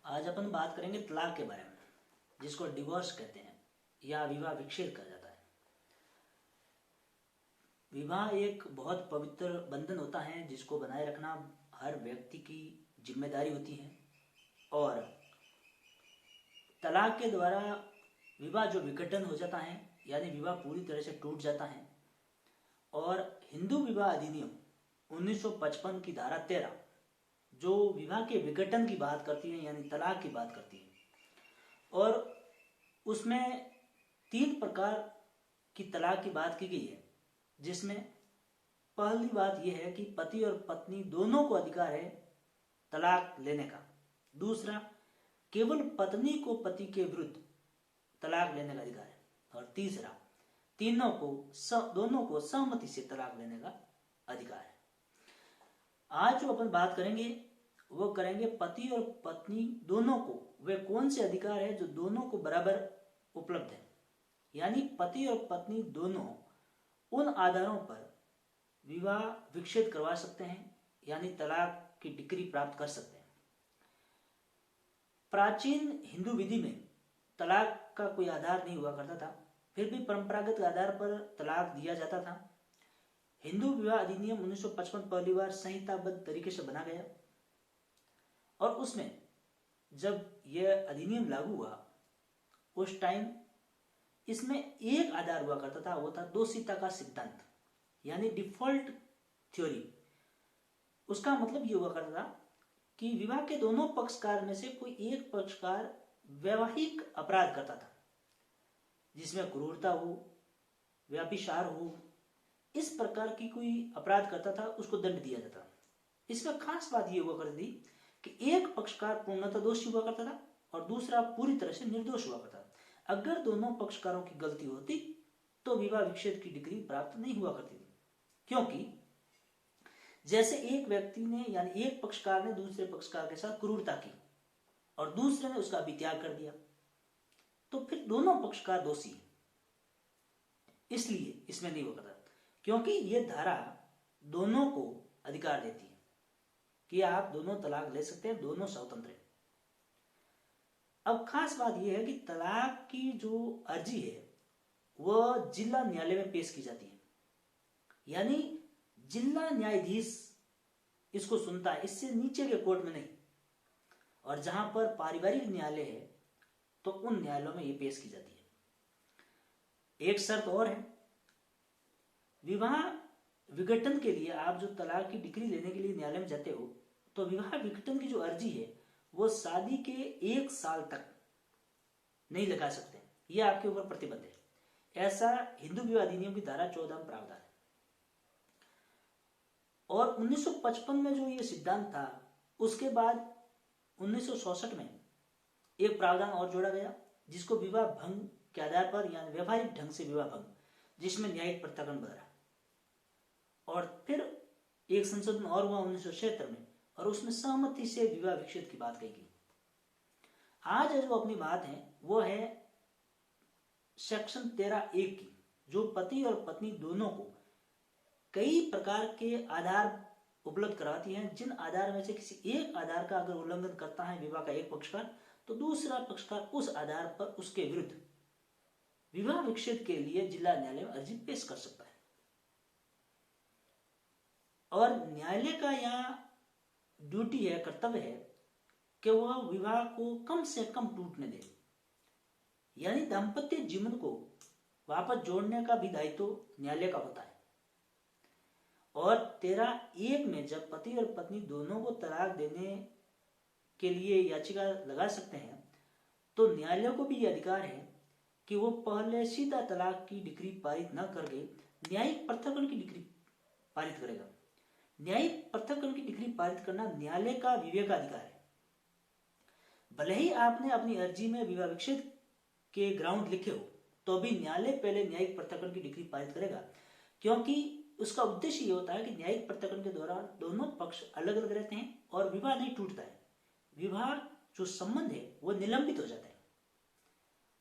आज अपन बात करेंगे तलाक के बारे में, जिसको डिवोर्स कहते हैं या विवाह विच्छेद कहा जाता है। विवाह एक बहुत पवित्र बंधन होता है जिसको बनाए रखना हर व्यक्ति की जिम्मेदारी होती है। और तलाक के द्वारा विवाह जो विघटन हो जाता है, यानी विवाह पूरी तरह से टूट जाता है। और हिंदू विवाह अधिनियम 1955 की धारा 13 जो विवाह के विघटन की बात करती है, यानी तलाक की बात करती है। और उसमें 3 प्रकार की तलाक की बात की गई है, जिसमें पहली बात यह है कि पति और पत्नी दोनों को अधिकार है तलाक लेने का। दूसरा, केवल पत्नी को पति के विरुद्ध तलाक लेने का अधिकार है। और तीसरा, दोनों को सहमति से तलाक लेने का अधिकार है। आज जो अपन बात करेंगे वो करेंगे पति और पत्नी दोनों को वे कौन से अधिकार है जो दोनों को बराबर उपलब्ध है। यानी पति और पत्नी दोनों उन आधारों पर विवाह विच्छेद करवा सकते हैं, यानी तलाक की डिग्री प्राप्त कर सकते हैं। प्राचीन हिंदू विधि में तलाक का कोई आधार नहीं हुआ करता था, फिर भी परंपरागत आधार पर तलाक दिया जाता था। हिंदू विवाह अधिनियम 1955 पहली बार संहिताबद्ध तरीके से बना गया और उसमें जब यह अधिनियम लागू हुआ उस टाइम इसमें एक आधार हुआ करता था, वो था दोषिता का सिद्धांत, यानी डिफॉल्ट थ्योरी। उसका मतलब ये हुआ करता था कि विवाह के दोनों पक्षकार में से कोई एक पक्षकार वैवाहिक अपराध करता था, जिसमें क्रूरता हो, व्याभिचार हो, इस प्रकार की कोई अपराध करता था, उसको दंड दिया जाता। इसमें खास बात यह हुआ करती थी कि एक पक्षकार पूर्णतः दोषी हुआ करता था और दूसरा पूरी तरह से निर्दोष हुआ करता। अगर दोनों पक्षकारों की गलती होती तो विवाह विच्छेद की डिग्री प्राप्त नहीं हुआ करती थी, क्योंकि जैसे एक व्यक्ति ने यानी एक पक्षकार ने दूसरे पक्षकार के साथ क्रूरता की और दूसरे ने उसका भी त्याग कर दिया, तो फिर दोनों पक्षकार दोषी हैं। इसलिए इसमें नहीं हुआ करता, क्योंकि यह धारा दोनों को अधिकार देती है कि आप दोनों तलाक ले सकते हैं, दोनों स्वतंत्र हैं। अब खास बात यह है कि तलाक की जो अर्जी है वह जिला न्यायालय में पेश की जाती है, यानी जिला न्यायाधीश इसको सुनता है, इससे नीचे के कोर्ट में नहीं। और जहां पर पारिवारिक न्यायालय है तो उन न्यायालयों में यह पेश की जाती है। एक शर्त और है, विवाह विघटन के लिए आप जो तलाक की डिग्री लेने के लिए न्यायालय में जाते हो तो विवाह विघटन की जो अर्जी है वो शादी के 1 साल तक नहीं लगा सकते, यह आपके ऊपर प्रतिबंध है। ऐसा हिंदू विवाह अधिनियम की धारा 14 में प्रावधान है। और 1955 में जो ये सिद्धांत था, उसके बाद 1966 में एक प्रावधान और जोड़ा गया, जिसको विवाह भंग के आधार पर यानी व्यवहारिक ढंग से विवाह भंग, जिसमें न्यायिक प्रत्यार्पण बदला। और फिर एक संशोधन और हुआ 1976 में, और उसमें सहमति से विवाह विच्छेद की बात कही गई। आज जो अपनी बात है वो है सेक्शन 13(1) की, जो पति और पत्नी दोनों को कई प्रकार के आधार उपलब्ध कराती है, जिन आधार में से किसी एक आधार का अगर उल्लंघन करता है विवाह का एक पक्षकार, तो दूसरा पक्षकार उस आधार पर उसके विरुद्ध विवाह विच्छेद के लिए जिला न्यायालय में अर्जी पेश कर सकता है। और न्यायालय का यहाँ ड्यूटी है, कर्तव्य है कि वह विवाह को कम से कम टूटने दे, यानी दाम्पत्य जीवन को वापस जोड़ने का भी दायित्व न्यायालय का होता है। और 13(1) में जब पति और पत्नी दोनों को तलाक देने के लिए याचिका लगा सकते हैं, तो न्यायालय को भी यह अधिकार है कि वो पहले सीधा तलाक की डिग्री पारित न करके न्यायिक पृथक्करण की डिग्री पारित करेगा। न्यायिक पृथक्करण की डिग्री पारित करना न्यायालय का विवेकाधिकार है। भले ही आपने अपनी अर्जी में विवाह विच्छेद के ग्राउंड लिखे हो, तो भी न्यायालय पहले न्यायिक पृथक्करण की डिग्री पारित करेगा, क्योंकि उसका उद्देश्य ये होता है कि न्यायिक पृथक्करण के दौरान दोनों पक्ष अलग अलग रहते हैं और विवाह नहीं टूटता है। विवाह जो संबंध है वो निलंबित हो जाता है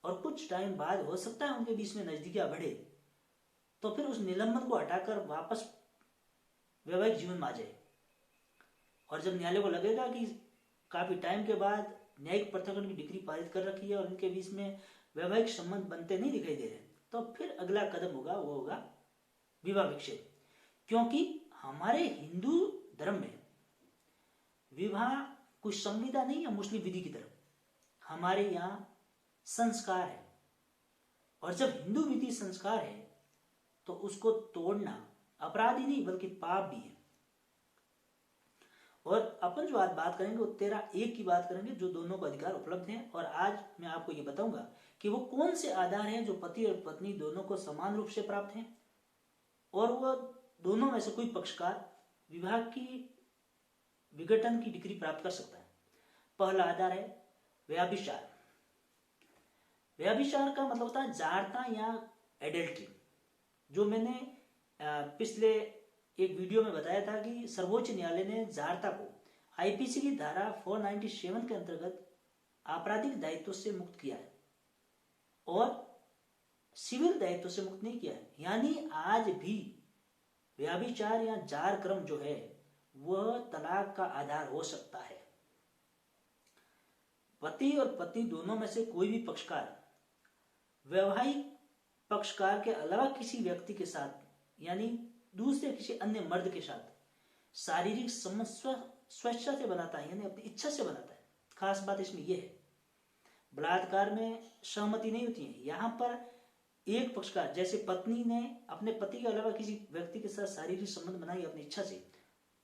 और कुछ टाइम बाद हो सकता है उनके बीच में नजदीकियां बढ़े, तो फिर उस निलंबन को हटाकर वापस वैवाहिक जीवन में आ जाए। और जब न्यायालय को लगेगा कि काफी टाइम के बाद न्यायिक पृथक्करण की डिग्री पारित कर रखी है और इनके बीच में वैवाहिक संबंध बनते नहीं दिखाई दे रहे, तो फिर अगला कदम होगा वो होगा विवाह विच्छेद। क्योंकि हमारे हिंदू धर्म में विवाह कोई संविदा नहीं है मुस्लिम विधि की तरफ, हमारे यहाँ संस्कार है, और जब हिंदू विधि संस्कार है तो उसको तोड़ना अपराध ही नहीं बल्कि पाप भी है। और अपन जो आज बात करेंगे वो 13(1) की बात करेंगे, जो दोनों को अधिकार उपलब्ध हैं। और आज मैं आपको ये बताऊंगा कि वो कौन से आधार हैं जो पति और पत्नी दोनों को समान रूप से प्राप्त हैं, और वो दोनों में से कोई पक्षकार विवाह की विघटन की डिग्री प्राप्त कर सकता है। पहला आधार है व्यभिचार। व्यभिचार का मतलब होता है जारता या एडल्ट्री। जो मैंने पिछले एक वीडियो में बताया था कि सर्वोच्च न्यायालय ने जारता को आईपीसी की धारा 497 के अंतर्गत आपराधिक दायित्व से मुक्त किया है और सिविल दायित्व से मुक्त नहीं किया है। यानी आज भी व्यभिचार या जार क्रम जो है वह तलाक का आधार हो सकता है। पति और पत्नी दोनों में से कोई भी पक्षकार वैवाहिक पक्षकार के अलावा किसी व्यक्ति के साथ यानी दूसरे किसी अन्य मर्द के साथ शारीरिक संबंध स्वेच्छा से बनाता है, यानी अपनी इच्छा से बनाता है। खास बात इसमें यह है बलात्कार में सहमति नहीं होती है। यहाँ पर एक पक्षकार जैसे पत्नी ने अपने पति के अलावा किसी व्यक्ति के साथ शारीरिक संबंध बनाई अपनी इच्छा से,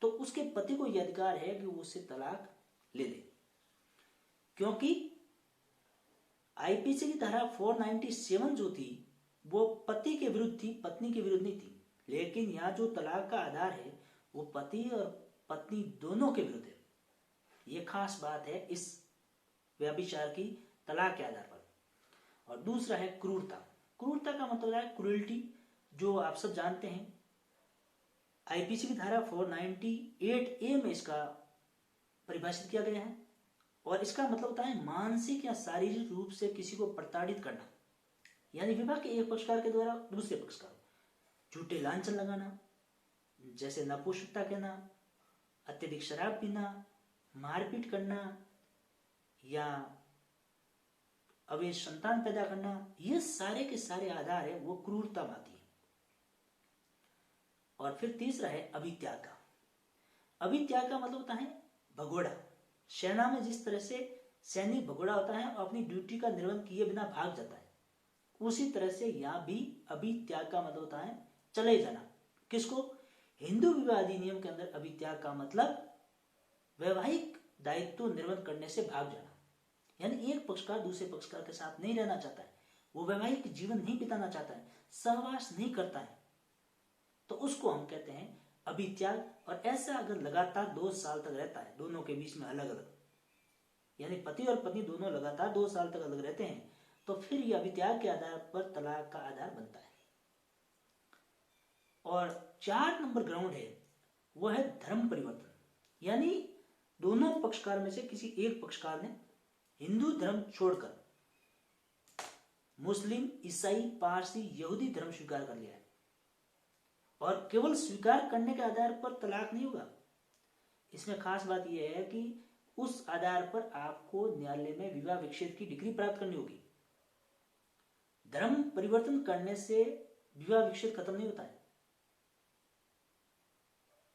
तो उसके पति को यह अधिकार है कि वो उससे तलाक ले ले, क्योंकि आईपीसी की धारा 497 जो थी वो पति के विरुद्ध थी, पत्नी के विरुद्ध नहीं थी। लेकिन यहाँ जो तलाक का आधार है वो पति और पत्नी दोनों के विरुद्ध है। ये खास बात है इस व्यभिचार की तलाक के आधार पर। और दूसरा है क्रूरता। क्रूरता का मतलब है क्रूरल्टी, जो आप सब जानते हैं। आईपीसी की धारा 498A में इसका परिभाषित किया गया है और इसका मतलब होता है मानसिक या शारीरिक रूप से किसी को प्रताड़ित करना, यानी विवाह के एक पक्षकार के द्वारा दूसरे पक्षकार झूठे लांछन लगाना, जैसे नपुंसकता कहना, अत्यधिक शराब पीना, मारपीट करना या अवैध संतान पैदा करना, ये सारे के सारे आधार है वो क्रूरता में आती है। और फिर तीसरा है अभित्याग का। अभित्याग का मतलब होता है भगोड़ा। सेना में जिस तरह से सैनिक भगोड़ा होता है और अपनी ड्यूटी का निर्वहन किए बिना भाग जाता है, उसी तरह से यहाँ भी अभित्याग का मतलब होता है चले जाना। किसको? हिंदू विवाह अधिनियम के अंदर अभित्याग का मतलब वैवाहिक दायित्व निर्वहन करने से भाग जाना, यानी एक पक्षकार दूसरे पक्षकार के साथ नहीं रहना चाहता है, वो वैवाहिक जीवन नहीं बिताना चाहता है, सहवास नहीं करता है, तो उसको हम कहते हैं अभित्याग। और ऐसा अगर लगातार 2 साल तक रहता है दोनों के बीच में अलग अलग, यानी पति और पत्नी दोनों लगातार 2 साल तक अलग रहते हैं, तो फिर यह अभित्याग के आधार पर तलाक का आधार बनता है। और 4 नंबर ग्राउंड है वह है धर्म परिवर्तन, यानी दोनों पक्षकार में से किसी एक पक्षकार ने हिंदू धर्म छोड़कर मुस्लिम, ईसाई, पारसी, यहूदी धर्म स्वीकार कर लिया है। और केवल स्वीकार करने के आधार पर तलाक नहीं होगा। इसमें खास बात यह है कि उस आधार पर आपको न्यायालय में विवाह विच्छेद की डिग्री प्राप्त करनी होगी। धर्म परिवर्तन करने से विवाह विच्छेद खत्म नहीं होता है,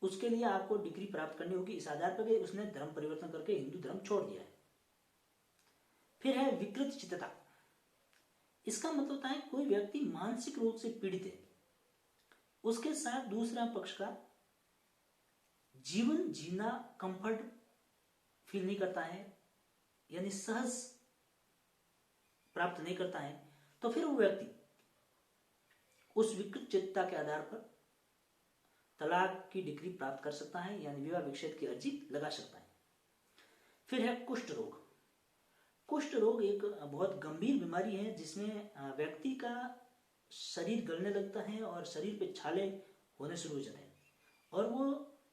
उसके लिए आपको डिग्री प्राप्त करनी होगी इस आधार पर कि उसने धर्म परिवर्तन करके हिंदू धर्म छोड़ दिया है। फिर है विकृत चित्तता। इसका मतलब होता है कोई व्यक्ति मानसिक रोग से पीड़ित है, उसके साथ दूसरा पक्ष का जीवन जीना कंफर्ट फील नहीं करता है, यानी सहज प्राप्त नहीं करता है, तो फिर वो व्यक्ति उस विकृत चित्तता के आधार पर तलाक की डिग्री प्राप्त कर सकता है, यानी विवाह विच्छेद की अर्जी लगा सकता है। फिर है कुष्ठ रोग। कुष्ठ रोग एक बहुत गंभीर बीमारी है जिसमें व्यक्ति का शरीर गलने लगता है और शरीर पे छाले होने शुरू हो जाते हैं और वो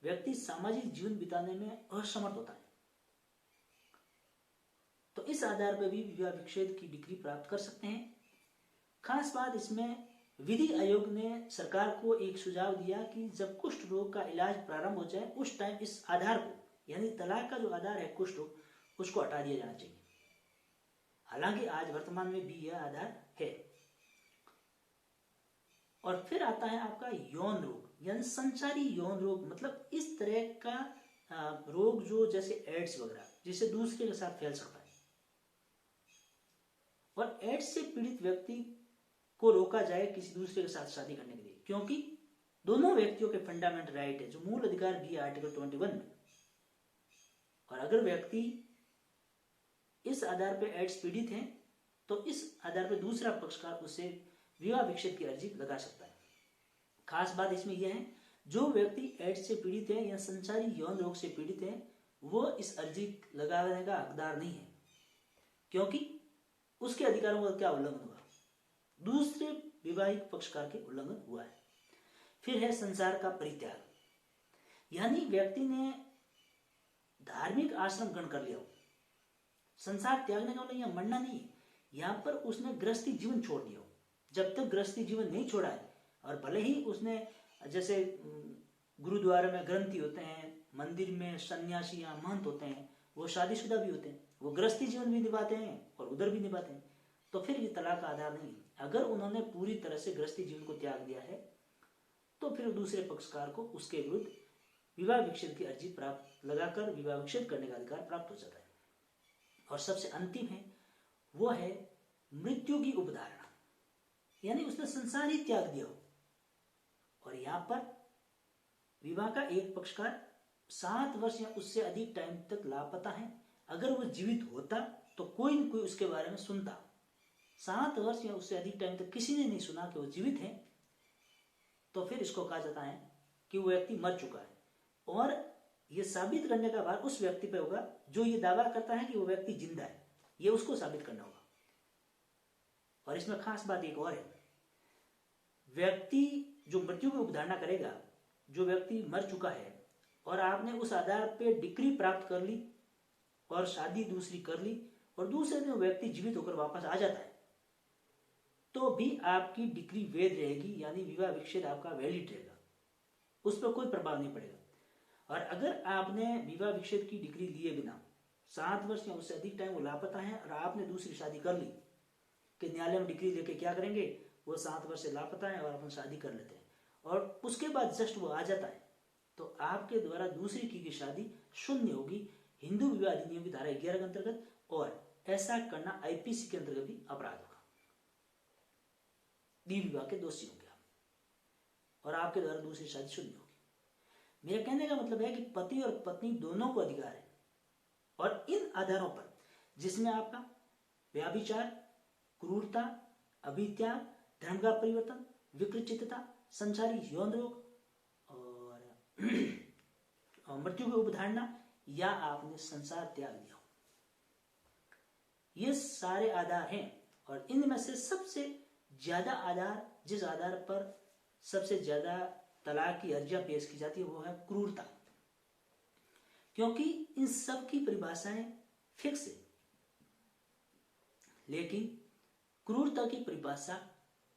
व्यक्ति सामाजिक जीवन बिताने में असमर्थ होता है। तो इस आधार पर भी विवाह विच्छेद की डिग्री प्राप्त कर सकते हैं। खास बात इसमें विधि आयोग ने सरकार को एक सुझाव दिया कि जब कुष्ठ रोग का इलाज प्रारंभ हो जाए उस टाइम इस आधार को, यानी तलाक का जो आधार है कुष्ठ रोग, उसको हटा दिया जाना चाहिए। हालांकि आज वर्तमान में भी यह आधार है। और फिर आता है आपका यौन रोग यानी संचारी यौन रोग, मतलब इस तरह का रोग जो जैसे एड्स वगैरह जिसे दूसरे के साथ फैल सकता है। और एड्स से पीड़ित व्यक्ति को रोका जाए किसी दूसरे के साथ शादी करने के लिए, क्योंकि दोनों व्यक्तियों के फंडामेंटल राइट है जो मूल अधिकार भी है आर्टिकल 21 में। और अगर व्यक्ति इस आधार पर एड्स पीड़ित है तो इस आधार पर दूसरा पक्षकार उसे विवाह विच्छेद की अर्जी लगा सकता है। खास बात इसमें यह है, जो व्यक्ति एड्स से पीड़ित है या संचारी यौन रोग से पीड़ित है वो इस अर्जी लगाने का हकदार नहीं है, क्योंकि उसके अधिकारों का क्या उल्लंघन हुआ, दूसरे विवाहिक पक्षकार के उल्लंघन हुआ है। फिर है संसार का परित्याग, यानी व्यक्ति ने धार्मिक आश्रम ग्रहण कर लिया हो। संसार त्यागने का मतलब यह मरना नहीं है, यहाँ पर उसने गृहस्थी जीवन छोड़ दिया हो। जब तक गृहस्थी जीवन नहीं छोड़ा है, और भले ही उसने जैसे गुरुद्वारा में ग्रंथी होते हैं, मंदिर में सन्यासी या महंत होते हैं, वो शादीशुदा भी होते हैं, वो गृहस्थी जीवन भी निभाते हैं और उधर भी निभाते हैं, तो फिर ये तलाक का आधार नहीं है। अगर उन्होंने पूरी तरह से गृहस्थी जीवन को त्याग दिया है तो फिर दूसरे पक्षकार को उसके विरुद्ध विवाह विच्छेद की अर्जी प्राप्त लगाकर विवाह विच्छेद करने का अधिकार प्राप्त हो जाता है। और सबसे अंतिम है वो है मृत्यु की उपधारणा, यानी उसने संसार ही त्याग दिया हो और यहां पर विवाह का एक पक्षकार 7 वर्ष या उससे अधिक टाइम तक लापता है। अगर वो जीवित होता तो कोई न कोई उसके बारे में सुनता। 7 वर्ष या उससे अधिक टाइम तक किसी ने नहीं सुना कि वो जीवित है, तो फिर इसको कहा जाता है कि वो व्यक्ति मर चुका है। और ये साबित करने का भार उस व्यक्ति पे होगा जो ये दावा करता है कि वो व्यक्ति जिंदा है, ये उसको साबित करना होगा। और इसमें खास बात एक और है, व्यक्ति जो मृत्यु की उपधारणा करेगा, जो व्यक्ति मर चुका है और आपने उस आधार पे डिग्री प्राप्त कर ली और शादी दूसरी कर ली और दूसरे दिन व्यक्ति जीवित होकर वापस आ जाता है, तो भी आपकी डिग्री वैध रहेगी, यानी विवाह विच्छेद आपका वैलिड रहेगा, उस पर कोई प्रभाव नहीं पड़ेगा। और अगर आपने विवाह विच्छेद की डिग्री लिए बिना 7 वर्ष या उससे अधिक टाइम वो लापता है और आपने दूसरी शादी कर ली, कि न्यायालय में डिग्री लेके क्या करेंगे, वो 7 वर्ष से लापता है और अपन शादी कर लेते हैं और उसके बाद जस्ट वो आ जाता है, तो आपके द्वारा दूसरी की शादी शून्य होगी हिंदू विवाह अधिनियम की धारा 11 के अंतर्गत, और ऐसा करना आईपीसी के अंतर्गत भी अपराध होगा, द्विविवाह विवाह के दोषी होंगे और आपके द्वारा दूसरी शादी शून्य होगी। मेरे कहने का मतलब है कि पति और पत्नी दोनों को अधिकार है और इन आधारों पर, जिसमें आपका व्याभिचार, क्रूरता, अभित्याग, धर्म का परिवर्तन, विकृचितता, संचारी यौन रोग और मृत्यु की उपधारणा या आपने संसार त्याग दिया हो, ये सारे आधार हैं। और इनमें से सबसे ज्यादा आधार, जिस आधार पर सबसे ज्यादा तलाक की अर्जियां पेश की जाती है वो है क्रूरता, क्योंकि इन सब की परिभाषाएं फिक्स है, लेकिन क्रूरता की परिभाषा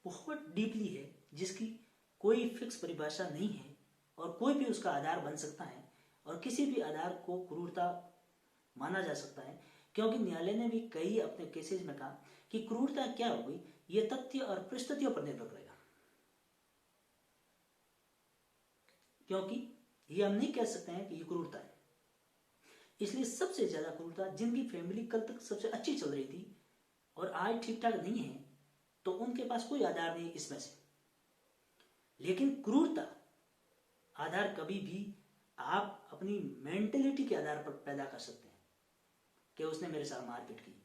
बहुत डीपली है जिसकी कोई फिक्स परिभाषा नहीं है और कोई भी उसका आधार बन सकता है और किसी भी आधार को क्रूरता माना जा सकता है, क्योंकि न्यायालय ने भी कई अपने केसेस में कहा कि क्रूरता क्या हो गई, ये तथ्य और परिस्थितियों पर निर्भर करेगा, क्योंकि ये हम नहीं कह सकते हैं कि ये क्रूरता है। इसलिए सबसे ज्यादा क्रूरता जिनकी फैमिली कल तक सबसे अच्छी चल रही थी और आज ठीक ठाक नहीं है, तो उनके पास कोई आधार नहीं इसमें से। लेकिन क्रूरता आधार कभी भी आप अपनी मेंटेलिटी के आधार पर पैदा कर सकते हैं कि उसने मेरे साथ मारपीट की,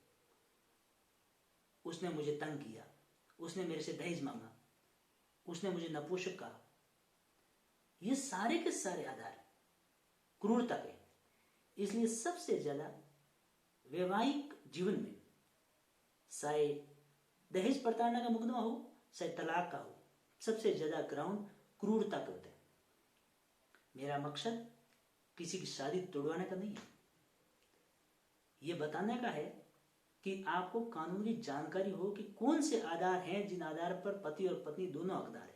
उसने मुझे तंग किया, उसने मेरे से दहेज मांगा, उसने मुझे नपुंसक कहा, ये सारे के सारे आधार क्रूरता के। इसलिए सबसे ज्यादा वैवाहिक जीवन में चाहे दहेज प्रताड़ना का मुकदमा हो चाहे तलाक का हो, सबसे ज्यादा ग्राउंड क्रूरता के होते हैं। मेरा मकसद किसी की शादी तोड़वाने का नहीं है, ये बताने का है कि आपको कानूनी जानकारी हो कि कौन से आधार हैं जिन आधार पर पति और पत्नी दोनों हकदार हैं।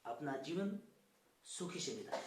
अपना जीवन सुखी से बिताएं।